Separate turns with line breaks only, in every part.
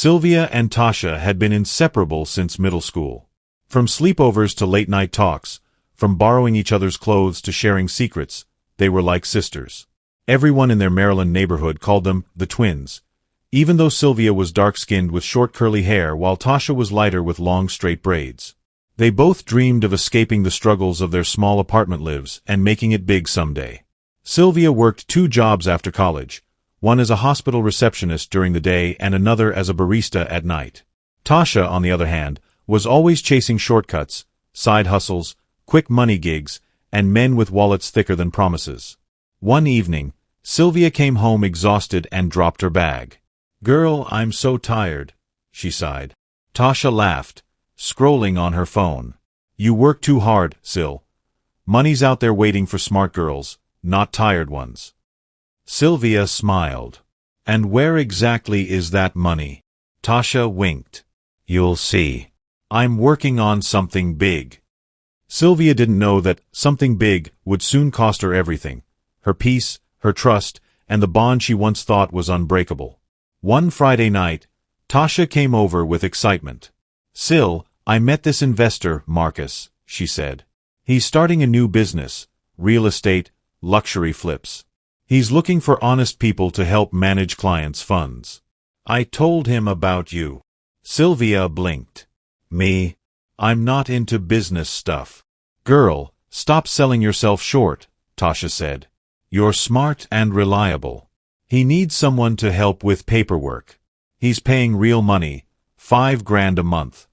Sylvia and Tasha had been inseparable since middle school. From sleepovers to late-night talks, from borrowing each other's clothes to sharing secrets, they were like sisters. Everyone in their Maryland neighborhood called them the twins, even though Sylvia was dark-skinned with short curly hair while Tasha was lighter with long straight braids. They both dreamed of escaping the struggles of their small apartment lives and making it big someday. Sylvia worked 2 jobs after college, one as a hospital receptionist during the day and another as a barista at night. Tasha, on the other hand, was always chasing shortcuts, side hustles, quick money gigs, and men with wallets thicker than promises. One evening, Sylvia came home exhausted and dropped her bag. "Girl, I'm so tired," she sighed. Tasha laughed, scrolling on her phone. "You work too hard, Sil. Money's out there waiting for smart girls, not tired ones." Sylvia smiled. "And where exactly is that money?" Tasha winked. "You'll see. I'm working on something big." Sylvia didn't know that something big would soon cost her everything: her peace, her trust, and the bond she once thought was unbreakable. One Friday night, Tasha came over with excitement. "Sil, I met this investor, Marcus," she said. "He's starting a new business, real estate, luxury flips. He's looking for honest people to help manage clients' funds. I told him about you." Sylvia blinked. "Me? I'm not into business stuff." "Girl, stop selling yourself short," Tasha said. "You're smart and reliable. He needs someone to help with paperwork. He's paying real money, $5,000 a month."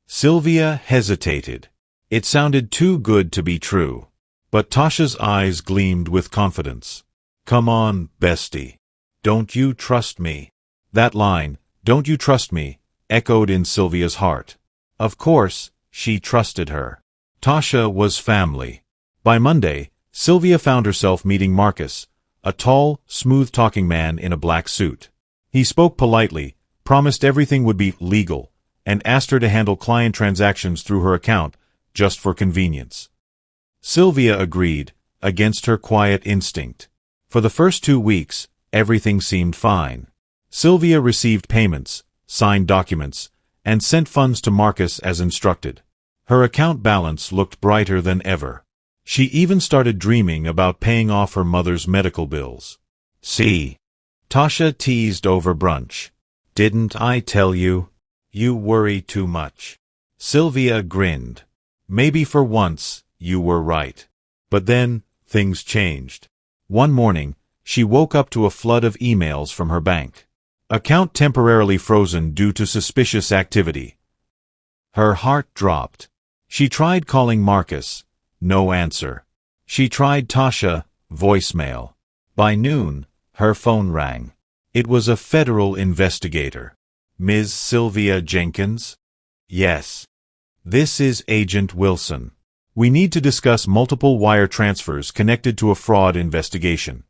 Sylvia hesitated. It sounded too good to be true. But Tasha's eyes gleamed with confidence. "Come on, bestie. Don't you trust me?" That line, "Don't you trust me?" echoed in Sylvia's heart. Of course, she trusted her. Tasha was family. By Monday, Sylvia found herself meeting Marcus, a tall, smooth-talking man in a black suit. He spoke politely, promised everything would be legal, and asked her to handle client transactions through her account, just for convenience. Sylvia agreed, against her quiet instinct. For the first 2 weeks, everything seemed fine. Sylvia received payments, signed documents, and sent funds to Marcus as instructed. Her account balance looked brighter than ever. She even started dreaming about paying off her mother's medical bills. "See?" Tasha teased over brunch. "Didn't I tell you? You worry too much." Sylvia grinned. "Maybe for once, you were right." But then, things changed. One morning, she woke up to a flood of emails from her bank. Account temporarily frozen due to suspicious activity. Her heart dropped. She tried calling Marcus. No answer. She tried Tasha. Voicemail. By noon, her phone rang. It was a federal investigator. "Ms. Sylvia Jenkins?" "Yes." "This is Agent Wilson. We need to discuss multiple wire transfers connected to a fraud investigation."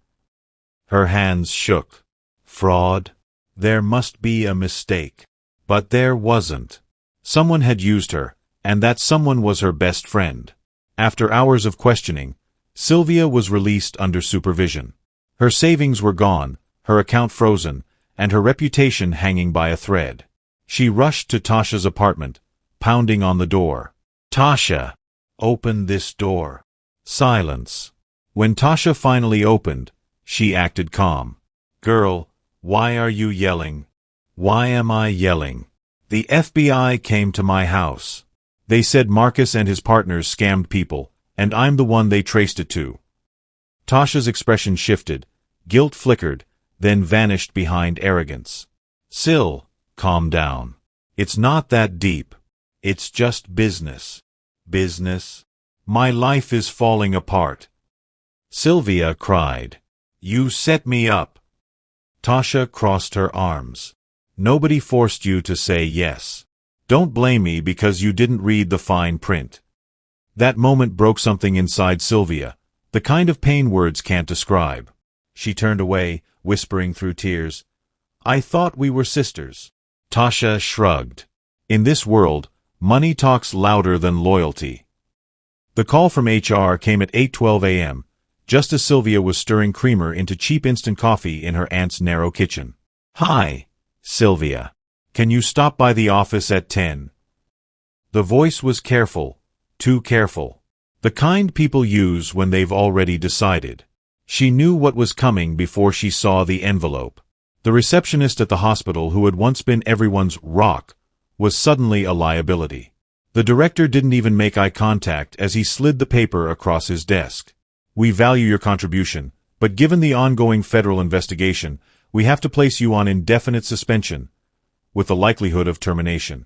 Her hands shook. Fraud? There must be a mistake. But there wasn't. Someone had used her, and that someone was her best friend. After hours of questioning, Sylvia was released under supervision. Her savings were gone, her account frozen, and her reputation hanging by a thread. She rushed to Tasha's apartment, pounding on the door. "Tasha! Open this door." Silence. When Tasha finally opened, she acted calm. "Girl, why are you yelling?" "Why am I yelling? The FBI came to my house. They said Marcus and his partners scammed people, and I'm the one they traced it to." Tasha's expression shifted, guilt flickered, then vanished behind arrogance. "Sil, calm down. It's not that deep. It's just business." "Business? My life is falling apart." Sylvia cried. "You set me up." Tasha crossed her arms. "Nobody forced you to say yes. Don't blame me because you didn't read the fine print." That moment broke something inside Sylvia, the kind of pain words can't describe. She turned away, whispering through tears, "I thought we were sisters." Tasha shrugged. In this world, money talks louder than loyalty. The call from HR came at 8:12 a.m., just as Sylvia was stirring creamer into cheap instant coffee in her aunt's narrow kitchen. "Hi, Sylvia. Can you stop by the office at 10? The voice was careful, too careful. The kind people use when they've already decided. She knew what was coming before she saw the envelope. The receptionist at the hospital, who had once been everyone's rock, was suddenly a liability. The director didn't even make eye contact as he slid the paper across his desk. We value your contribution, but given the ongoing federal investigation, we have to place you on indefinite suspension, with the likelihood of termination.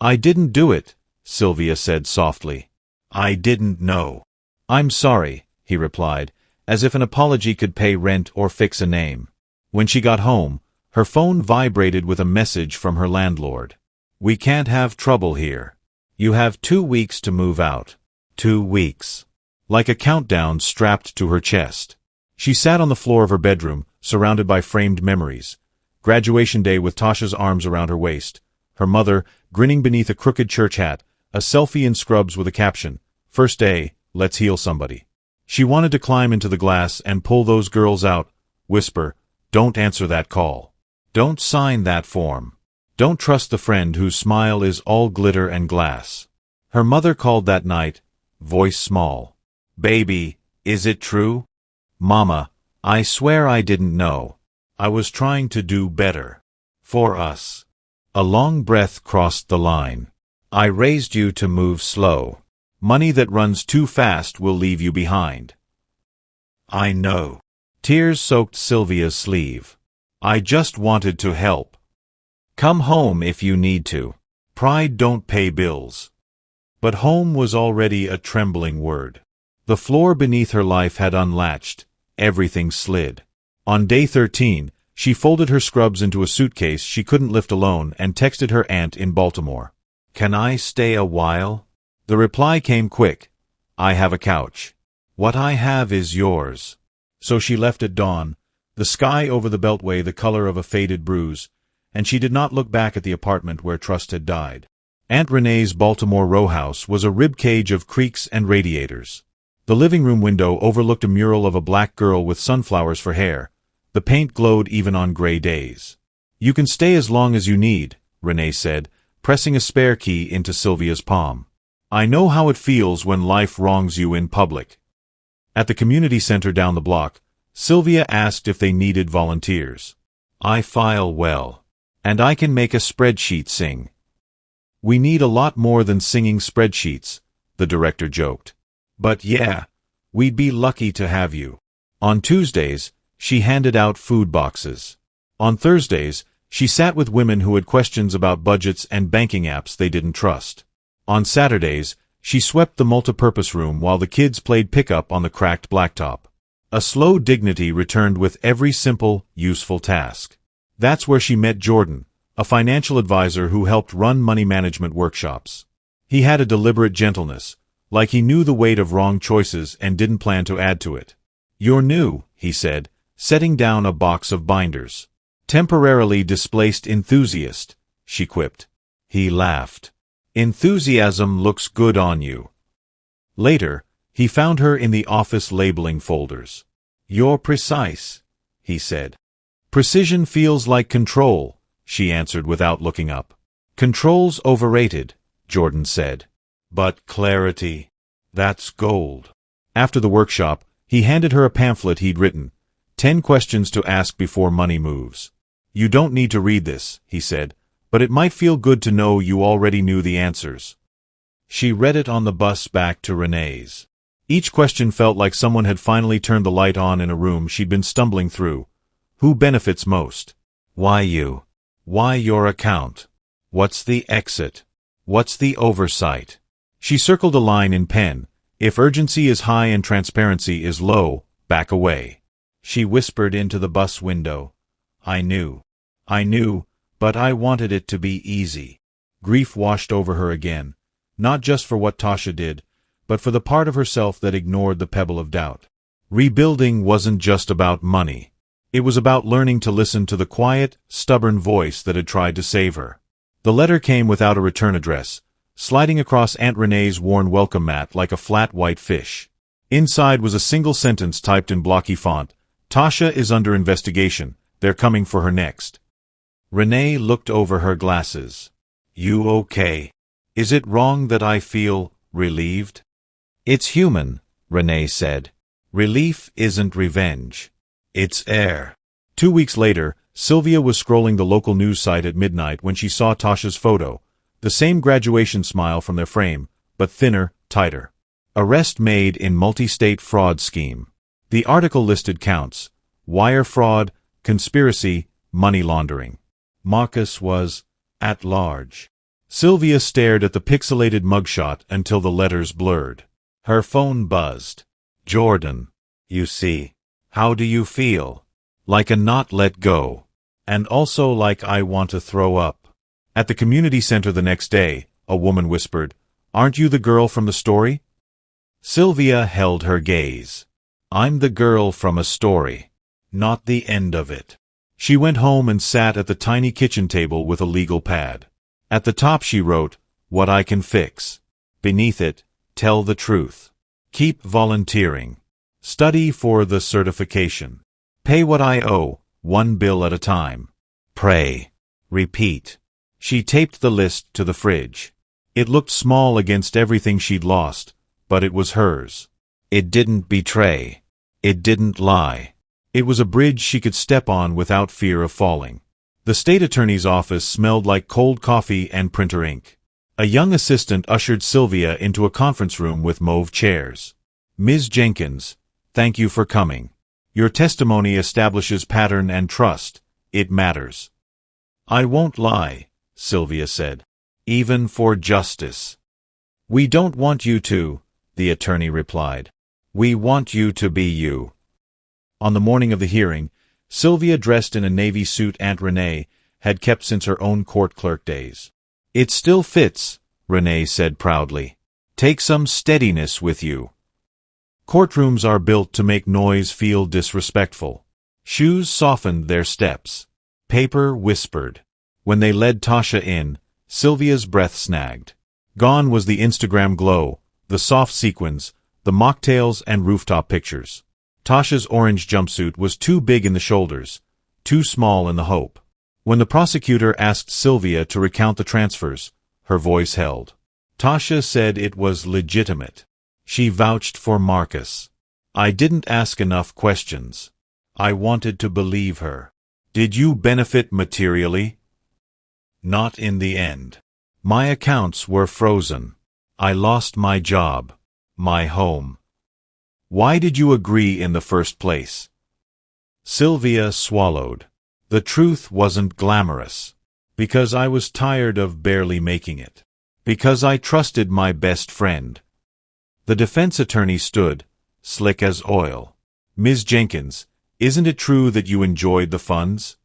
I didn't do it, Sylvia said softly. I didn't know. I'm sorry, he replied, as if an apology could pay rent or fix a name. When she got home, her phone vibrated with a message from her landlord. We can't have trouble here. You have 2 weeks to move out. 2 weeks. Like a countdown strapped to her chest. She sat on the floor of her bedroom, surrounded by framed memories. Graduation day with Tasha's arms around her waist. Her mother, grinning beneath a crooked church hat. A selfie in scrubs with a caption, "First day, let's heal somebody." She wanted to climb into the glass and pull those girls out, whisper, "Don't answer that call. Don't sign that form. Don't trust the friend whose smile is all glitter and glass." Her mother called that night, voice small. "Baby, is it true?" "Mama, I swear I didn't know. I was trying to do better. For us." A long breath crossed the line. "I raised you to move slow. Money that runs too fast will leave you behind." "I know." Tears soaked Sylvia's sleeve. "I just wanted to help. Come home if you need to. Pride don't pay bills." But home was already a trembling word. The floor beneath her life had unlatched. Everything slid. On day 13, she folded her scrubs into a suitcase she couldn't lift alone and texted her aunt in Baltimore. "Can I stay a while?" The reply came quick. "I have a couch. What I have is yours." So she left at dawn, the sky over the beltway the color of a faded bruise, and she did not look back at the apartment where trust had died. Aunt Renee's Baltimore row house was a rib cage of creaks and radiators. The living room window overlooked a mural of a black girl with sunflowers for hair. The paint glowed even on gray days. "You can stay as long as you need," Renee said, pressing a spare key into Sylvia's palm. "I know how it feels when life wrongs you in public." At the community center down the block, Sylvia asked if they needed volunteers. "I file well. And I can make a spreadsheet sing." "We need a lot more than singing spreadsheets," the director joked. "But yeah, we'd be lucky to have you." On Tuesdays, she handed out food boxes. On Thursdays, she sat with women who had questions about budgets and banking apps they didn't trust. On Saturdays, she swept the multipurpose room while the kids played pickup on the cracked blacktop. A slow dignity returned with every simple, useful task. That's where she met Jordan, a financial advisor who helped run money management workshops. He had a deliberate gentleness, like he knew the weight of wrong choices and didn't plan to add to it. "You're new," he said, setting down a box of binders. "Temporarily displaced enthusiast," she quipped. He laughed. "Enthusiasm looks good on you." Later, he found her in the office labeling folders. "You're precise," he said. "Precision feels like control," she answered without looking up. "Control's overrated," Jordan said. "But clarity, that's gold." After the workshop, he handed her a pamphlet he'd written, 10 questions to ask before money moves. "You don't need to read this," he said, "but it might feel good to know you already knew the answers." She read it on the bus back to Renee's. Each question felt like someone had finally turned the light on in a room she'd been stumbling through. Who benefits most? Why you? Why your account? What's the exit? What's the oversight? She circled a line in pen. If urgency is high and transparency is low, back away. She whispered into the bus window. I knew, but I wanted it to be easy." Grief washed over her again, not just for what Tasha did, but for the part of herself that ignored the pebble of doubt. Rebuilding wasn't just about money. It was about learning to listen to the quiet, stubborn voice that had tried to save her. The letter came without a return address, sliding across Aunt Renee's worn welcome mat like a flat white fish. Inside was a single sentence typed in blocky font. "Tasha is under investigation. They're coming for her next." Renee looked over her glasses. You okay? Is it wrong that I feel relieved? It's human, Renee said. Relief isn't revenge. It's air. 2 weeks later, Sylvia was scrolling the local news site at midnight when she saw Tasha's photo. The same graduation smile from their frame, but thinner, tighter. Arrest made in multi-state fraud scheme. The article listed counts: wire fraud, conspiracy, money laundering. Marcus was at large. Sylvia stared at the pixelated mugshot until the letters blurred. Her phone buzzed. Jordan. You see. How do you feel? Like a not let go. And also like I want to throw up. At the community center the next day, a woman whispered, Aren't you the girl from the story? Sylvia held her gaze. I'm the girl from a story. Not the end of it. She went home and sat at the tiny kitchen table with a legal pad. At the top she wrote, What I can fix. Beneath it, Tell the truth. Keep volunteering. Study for the certification. Pay what I owe, one bill at a time. Pray. Repeat. She taped the list to the fridge. It looked small against everything she'd lost, but it was hers. It didn't betray. It didn't lie. It was a bridge she could step on without fear of falling. The state attorney's office smelled like cold coffee and printer ink. A young assistant ushered Sylvia into a conference room with mauve chairs. Ms. Jenkins, thank you for coming. Your testimony establishes pattern and trust. It matters. I won't lie, Sylvia said. Even for justice. We don't want you to, the attorney replied. We want you to be you. On the morning of the hearing, Sylvia, dressed in a navy suit Aunt Renee had kept since her own court clerk days. It still fits, Renee said proudly. Take some steadiness with you. Courtrooms are built to make noise feel disrespectful. Shoes softened their steps. Paper whispered. When they led Tasha in, Sylvia's breath snagged. Gone was the Instagram glow, the soft sequins, the mocktails and rooftop pictures. Tasha's orange jumpsuit was too big in the shoulders, too small in the hope. When the prosecutor asked Sylvia to recount the transfers, her voice held. Tasha said it was legitimate. She vouched for Marcus. I didn't ask enough questions. I wanted to believe her. Did you benefit materially? Not in the end. My accounts were frozen. I lost my job, my home. Why did you agree in the first place? Sylvia swallowed. The truth wasn't glamorous. Because I was tired of barely making it. Because I trusted my best friend. The defense attorney stood, slick as oil. Ms. Jenkins, isn't it true that you enjoyed the funds?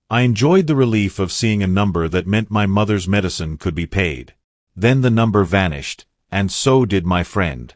I enjoyed the relief of seeing a number that meant my mother's medicine could be paid. Then the number vanished, and so did my friend.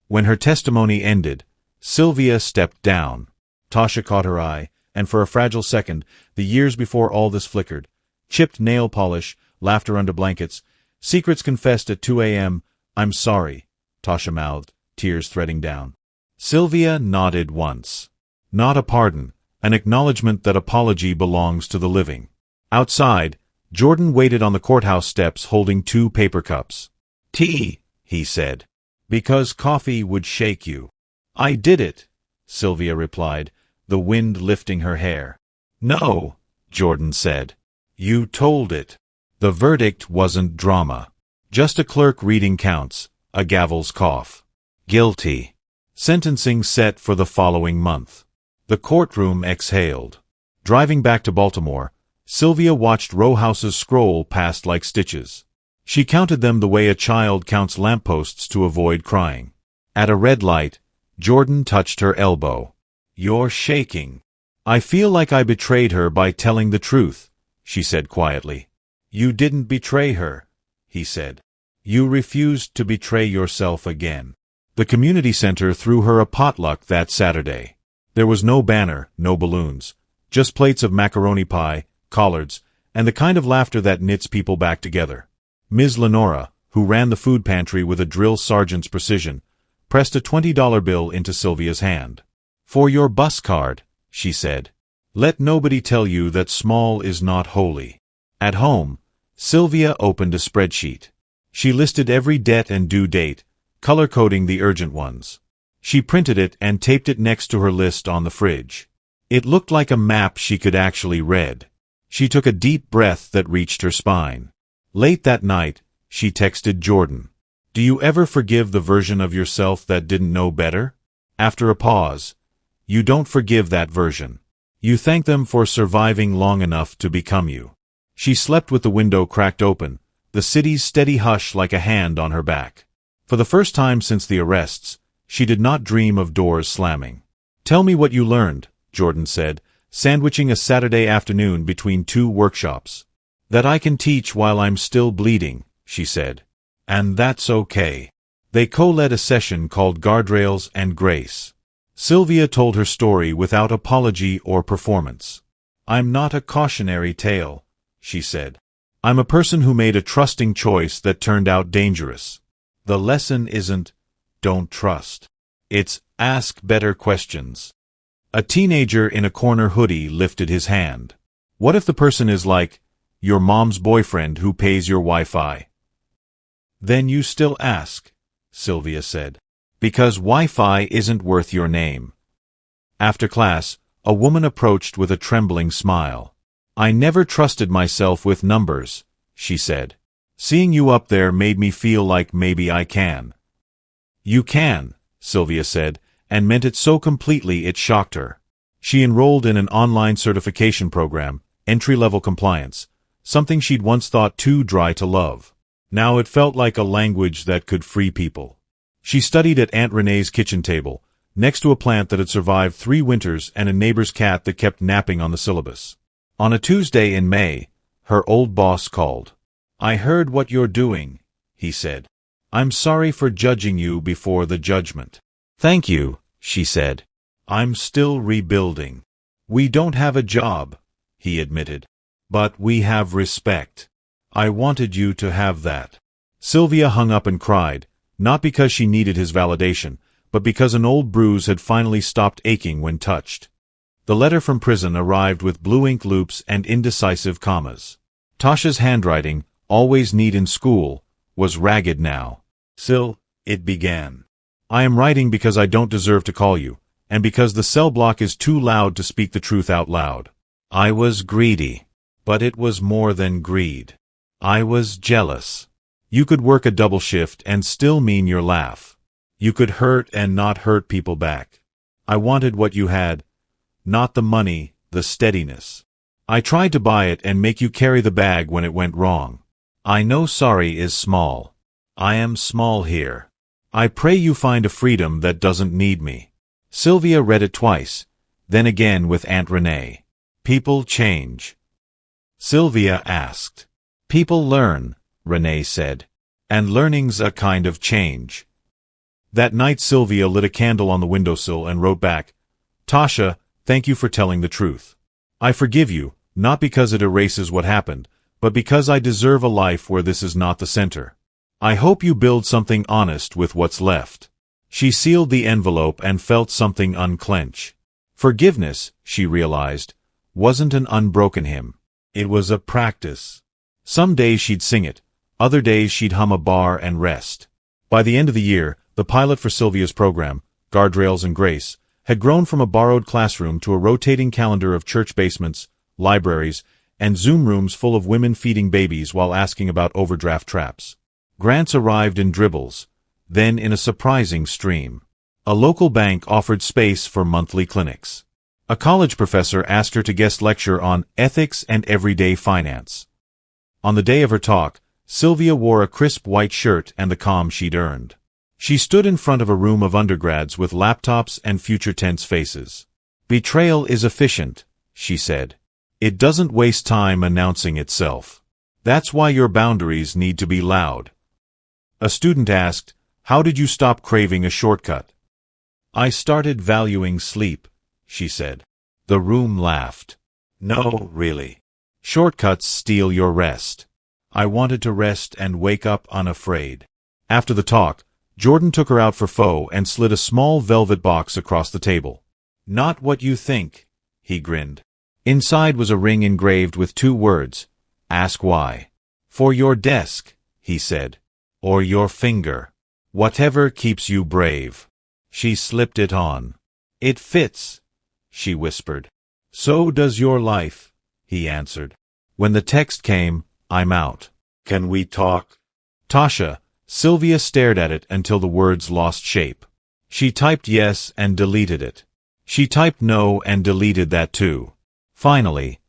When her testimony ended, Sylvia stepped down. Tasha caught her eye, and for a fragile second, the years before all this flickered. Chipped nail polish, laughter under blankets, secrets confessed at 2 a.m. I'm sorry, Tasha mouthed, tears threading down. Sylvia nodded once. Not a pardon, an acknowledgement that apology belongs to the living. Outside, Jordan waited on the courthouse steps holding 2 paper cups. Tea, he said. Because coffee would shake you. I did it, Sylvia replied, the wind lifting her hair. No, Jordan said. You told it. The verdict wasn't drama. Just a clerk reading counts, a gavel's cough. Guilty. Sentencing set for the following month. The courtroom exhaled. Driving back to Baltimore, Sylvia watched row houses scroll past like stitches. She counted them the way a child counts lampposts to avoid crying. At a red light, Jordan touched her elbow. You're shaking. I feel like I betrayed her by telling the truth, she said quietly. You didn't betray her, he said. You refused to betray yourself again. The community center threw her a potluck that Saturday. There was no banner, no balloons, just plates of macaroni pie, collards, and the kind of laughter that knits people back together. Ms. Lenora, who ran the food pantry with a drill sergeant's precision, pressed a $20 bill into Sylvia's hand. For your bus card, she said. Let nobody tell you that small is not holy. At home, Sylvia opened a spreadsheet. She listed every debt and due date, color-coding the urgent ones. She printed it and taped it next to her list on the fridge. It looked like a map she could actually read. She took a deep breath that reached her spine. Late that night, she texted Jordan. Do you ever forgive the version of yourself that didn't know better? After a pause, you don't forgive that version. You thank them for surviving long enough to become you. She slept with the window cracked open, the city's steady hush like a hand on her back. For the first time since the arrests, she did not dream of doors slamming. Tell me what you learned, Jordan said, sandwiching a Saturday afternoon between two workshops. That I can teach while I'm still bleeding, she said. And that's okay. They co-led a session called Guardrails and Grace. Sylvia told her story without apology or performance. I'm not a cautionary tale, she said. I'm a person who made a trusting choice that turned out dangerous. The lesson isn't, don't trust. It's, ask better questions. A teenager in a corner hoodie lifted his hand. What if the person is like, your mom's boyfriend who pays your Wi-Fi? Then you still ask, Sylvia said. Because Wi-Fi isn't worth your name. After class, a woman approached with a trembling smile. I never trusted myself with numbers, she said. Seeing you up there made me feel like maybe I can. You can, Sylvia said, and meant it so completely it shocked her. She enrolled in an online certification program, entry-level compliance, something she'd once thought too dry to love. Now it felt like a language that could free people. She studied at Aunt Renee's kitchen table, next to a plant that had survived 3 winters and a neighbor's cat that kept napping on the syllabus. On a Tuesday in May, her old boss called. I heard what you're doing, he said. I'm sorry for judging you before the judgment. Thank you, she said. I'm still rebuilding. We don't have a job, he admitted. But we have respect. I wanted you to have that. Sylvia hung up and cried, not because she needed his validation, but because an old bruise had finally stopped aching when touched. The letter from prison arrived with blue ink loops and indecisive commas. Tasha's handwriting, always neat in school, was ragged now. Sil, it began. I am writing because I don't deserve to call you, and because the cell block is too loud to speak the truth out loud. I was greedy. But it was more than greed. I was jealous. You could work a double shift and still mean your laugh. You could hurt and not hurt people back. I wanted what you had. Not the money, the steadiness. I tried to buy it and make you carry the bag when it went wrong. I know sorry is small. I am small here. I pray you find a freedom that doesn't need me. Sylvia read it twice, then again with Aunt Renee. People change. Sylvia asked. People learn, Renee said. And learning's a kind of change. That night Sylvia lit a candle on the windowsill and wrote back, Tasha, thank you for telling the truth. I forgive you, not because it erases what happened, but because I deserve a life where this is not the center. I hope you build something honest with what's left. She sealed the envelope and felt something unclench. Forgiveness, she realized, wasn't an unbroken hymn. It was a practice. Some days she'd sing it, other days she'd hum a bar and rest. By the end of the year, the pilot for Sylvia's program, Guardrails and Grace, had grown from a borrowed classroom to a rotating calendar of church basements, libraries, and Zoom rooms full of women feeding babies while asking about overdraft traps. Grants arrived in dribbles, then in a surprising stream. A local bank offered space for monthly clinics. A college professor asked her to guest lecture on ethics and everyday finance. On the day of her talk, Sylvia wore a crisp white shirt and the calm she'd earned. She stood in front of a room of undergrads with laptops and future tense faces. Betrayal is efficient, she said. It doesn't waste time announcing itself. That's why your boundaries need to be loud. A student asked, how did you stop craving a shortcut? I started valuing sleep, she said. The room laughed. No, really. Shortcuts steal your rest. I wanted to rest and wake up unafraid. After the talk, Jordan took her out for pho and slid a small velvet box across the table. Not what you think, he grinned. Inside was a ring engraved with 2 words, "Ask why." "For your desk," he said. "Or your finger. Whatever keeps you brave." She slipped it on. "It fits," she whispered. "So does your life," he answered. When the text came, "I'm out. Can we talk?" Tasha, Sylvia stared at it until the words lost shape. She typed yes and deleted it. She typed no and deleted that too. Finally,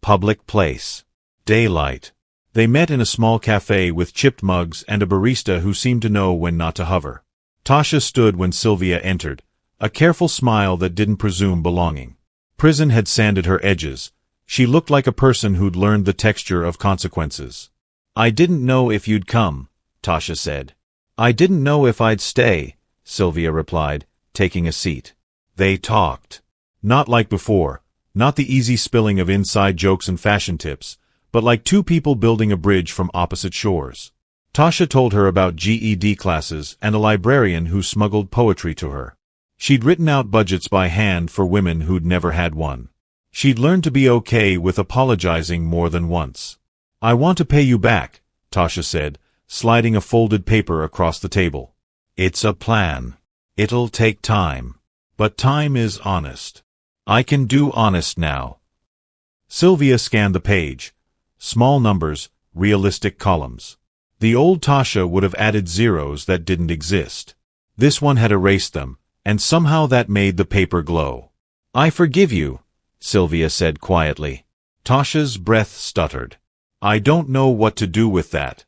public place. Daylight. They met in a small cafe with chipped mugs and a barista who seemed to know when not to hover. Tasha stood when Sylvia entered, a careful smile that didn't presume belonging. Prison had sanded her edges. She looked like a person who'd learned the texture of consequences. "I didn't know if you'd come," Tasha said. "I didn't know if I'd stay," Sylvia replied, taking a seat. They talked. Not like before, not the easy spilling of inside jokes and fashion tips, but like 2 people building a bridge from opposite shores. Tasha told her about GED classes and a librarian who smuggled poetry to her. She'd written out budgets by hand for women who'd never had one. She'd learned to be okay with apologizing more than once. "I want to pay you back," Tasha said, sliding a folded paper across the table. "It's a plan. It'll take time. But time is honest. I can do honest now." Sylvia scanned the page. Small numbers, realistic columns. The old Tasha would have added zeros that didn't exist. This one had erased them, and somehow that made the paper glow. "I forgive you," Sylvia said quietly. Tasha's breath stuttered. "I don't know what to do with that."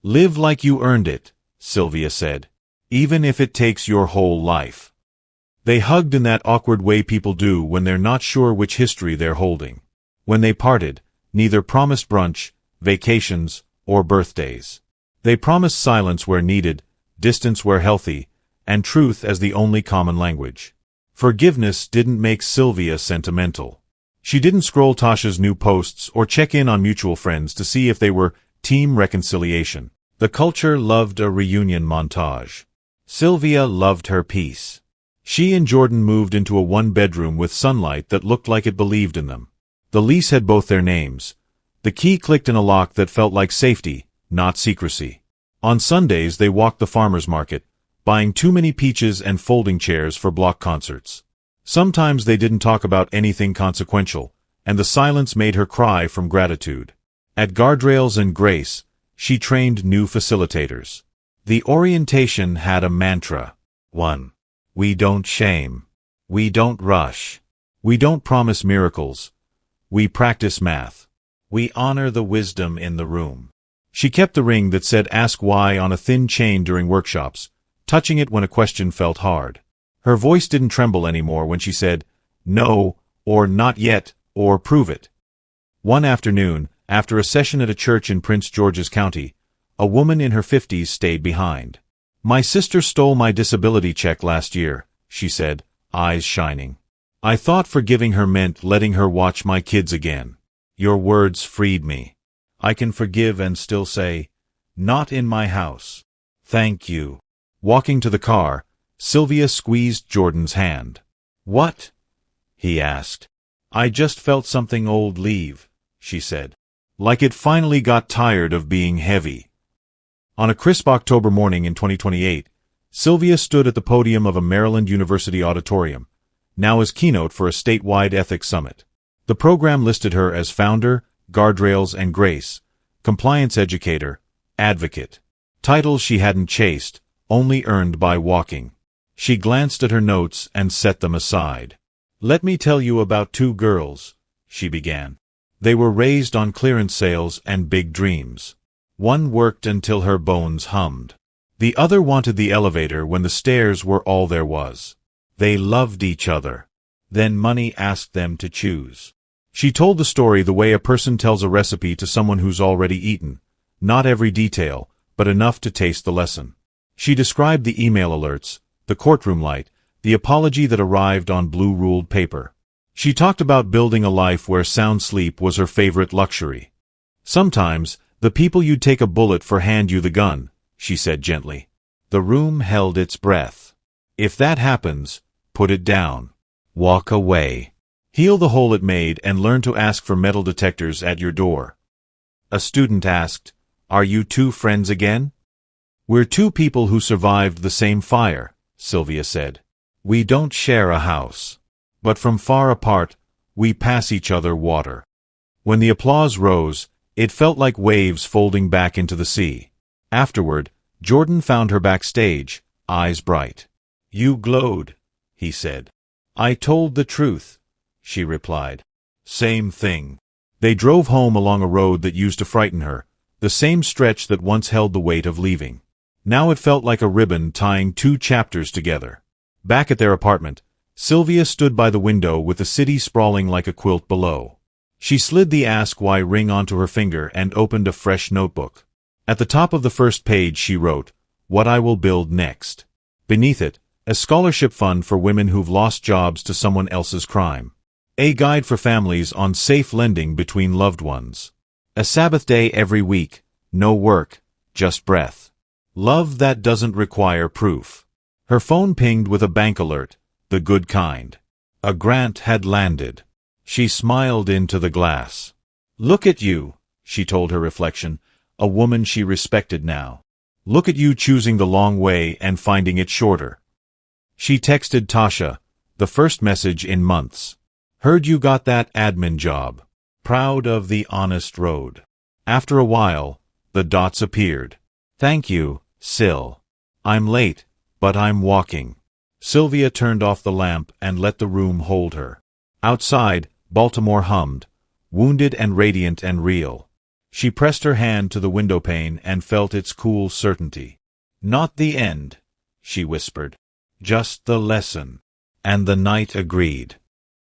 "Live like you earned it," Sylvia said, "even if it takes your whole life." They hugged in that awkward way people do when they're not sure which history they're holding. When they parted, neither promised brunch, vacations, or birthdays. They promised silence where needed, distance where healthy, and truth as the only common language. Forgiveness didn't make Sylvia sentimental. She didn't scroll Tasha's new posts or check in on mutual friends to see if they were team reconciliation. The culture loved a reunion montage. Sylvia loved her peace. She and Jordan moved into a 1-bedroom with sunlight that looked like it believed in them. The lease had both their names. The key clicked in a lock that felt like safety, not secrecy. On Sundays they walked the farmer's market, buying too many peaches and folding chairs for block concerts. Sometimes they didn't talk about anything consequential, and the silence made her cry from gratitude. At Guardrails and Grace, she trained new facilitators. The orientation had a mantra. 1. We don't shame. We don't rush. We don't promise miracles. We practice math. We honor the wisdom in the room. She kept the ring that said "Ask Why" on a thin chain during workshops, touching it when a question felt hard. Her voice didn't tremble anymore when she said, "No," or "Not yet," or "Prove it." One afternoon, after a session at a church in Prince George's County, a woman in her 50s stayed behind. "My sister stole my disability check last year," she said, eyes shining. "I thought forgiving her meant letting her watch my kids again. Your words freed me. I can forgive and still say, 'Not in my house.' Thank you." Walking to the car, Sylvia squeezed Jordan's hand. "What?" he asked. "I just felt something old leave," she said. Like it finally got tired of being heavy. On a crisp October morning in 2028, Sylvia stood at the podium of a Maryland University auditorium, now as keynote for a statewide ethics summit. The program listed her as founder, Guardrails and Grace, compliance educator, advocate. Titles she hadn't chased, only earned by walking. She glanced at her notes and set them aside. "Let me tell you about 2 girls," she began. "They were raised on clearance sales and big dreams. One worked until her bones hummed. The other wanted the elevator when the stairs were all there was. They loved each other. Then money asked them to choose." She told the story the way a person tells a recipe to someone who's already eaten, not every detail, but enough to taste the lesson. She described the email alerts, the courtroom light, the apology that arrived on blue-ruled paper. She talked about building a life where sound sleep was her favorite luxury. "Sometimes, the people you'd take a bullet for hand you the gun," she said gently. The room held its breath. "If that happens, put it down. Walk away." Heal the hole it made and learn to ask for metal detectors at your door. A student asked, "Are you two friends again?" "We're two people who survived the same fire," Sylvia said. "We don't share a house. But from far apart, we pass each other water." When the applause rose, it felt like waves folding back into the sea. Afterward, Jordan found her backstage, eyes bright. "You glowed," he said. "I told the truth," she replied. "Same thing." They drove home along a road that used to frighten her, the same stretch that once held the weight of leaving. Now it felt like a ribbon tying two chapters together. Back at their apartment, Sylvia stood by the window with the city sprawling like a quilt below. She slid the Ask Why ring onto her finger and opened a fresh notebook. At the top of the first page she wrote, "What I will build next." Beneath it, a scholarship fund for women who've lost jobs to someone else's crime. A guide for families on safe lending between loved ones. A Sabbath day every week, no work, just breath. Love that doesn't require proof. Her phone pinged with a bank alert, the good kind. A grant had landed. She smiled into the glass. "Look at you," she told her reflection, a woman she respected now. "Look at you choosing the long way and finding it shorter." She texted Tasha, the first message in months. "Heard you got that admin job. Proud of the honest road." After a while, the dots appeared. "Thank you, Sil. I'm late, but I'm walking." Sylvia turned off the lamp and let the room hold her. Outside, Baltimore hummed, wounded and radiant and real. She pressed her hand to the window pane and felt its cool certainty. "Not the end," she whispered. "Just the lesson." And the night agreed.